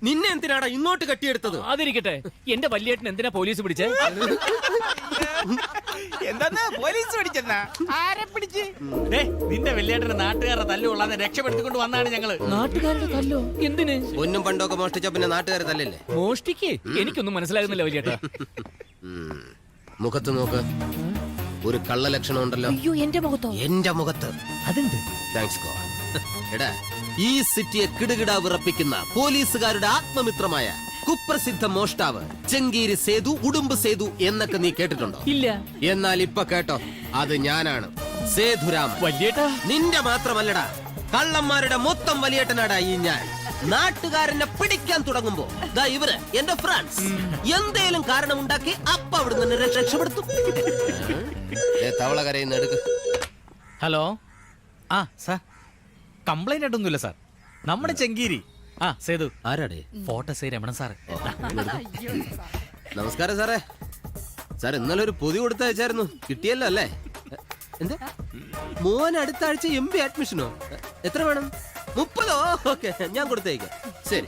നിന്നെ എന്തിനാടാ ഇങ്ങോട്ട് കെട്ടിയെടുത്തത്? അതിരിക്കട്ടെ, എന്റെ വല്യേട്ടൻ എന്തിനാ പോലീസ് പിടിച്ചേ? എന്താ പോലീസ് പിടിച്ചെന്നാ? ആരെ പിടിച്ച്? നിന്റെ വല്യേട്ടന് നാട്ടുകാരെ തല്ലുകൊള്ളാതെ രക്ഷപ്പെടുത്തിക്കൊണ്ട് വന്നാണ് ഞങ്ങള്. നാട്ടുകാരുടെ തല്ലോ? എന്തിന്? ഒന്നും പണ്ടൊക്കെ മോഷ്ടിച്ച പിന്നെ നാട്ടുകാരെ തല്ലല്ലേ? മോഷ്ടിക്ക്? എനിക്കൊന്നും മനസ്സിലാകുന്നില്ല വല്യേട്ട. മുഖത്ത് നോക്ക്, ഒരു കള്ള ലക്ഷണം ഉണ്ടല്ലോ. അയ്യോ, എന്റെ മുഖത്തോ? എന്റെ മുഖത്ത് അതുണ്ട്. Thanks God. എടാ, ഈ സിറ്റിയെ കിടുകിട വിറപ്പിക്കുന്ന പോലീസുകാരുടെ ആത്മമിത്രമായ കുപ്രസിദ്ധ മോഷ്ടാവ് ചെങ്കീരി സേതു, ഉടുമ്പ് സേതു എന്നൊക്കെ നീ കേട്ടിട്ടുണ്ടോ? ഇല്ല. എന്നാൽ ഇപ്പൊ കേട്ടോ, അത് ഞാനാണ്, സേതുരാമൻ. വല്യേട്ട, നിന്റെ മാത്രമല്ലടാ, കള്ളന്മാരുടെ മൊത്തം വലിയേട്ടനാടാ ഈ ഞാൻ. നാട്ടുകാരനെ പിടിക്കാൻ തുടങ്ങുമ്പോ ദാ ഇവര് എന്റെ ഫ്രണ്ട്സ് എന്തേലും കാരണമുണ്ടാക്കി അപ്പ അവിടുന്ന് രക്ഷപ്പെടുത്തും. തവള കരയുന്ന എടുക്ക്. ഹലോ. ആ സാർ, കംപ്ലൈന്റ് ആയിട്ടൊന്നുമില്ല സാർ. നമ്മുടെ ചെങ്കീരി സേതു. ആരാടേ? ഫോട്ടോ സേ രമണൻ സാർ. നമസ്കാരം സാറേ. സാർ ഇന്നലെ ഒരു പൊതി കൊടുത്തയച്ചായിരുന്നു, കിട്ടിയല്ലോ അല്ലേ? എന്താ മോൻ അടുത്ത ആഴ്ച MB അഡ്മിഷനോ? എത്ര വേണം? 30? ഓക്കെ, ഞാൻ കൊടുത്തേക്കാം. ശരി.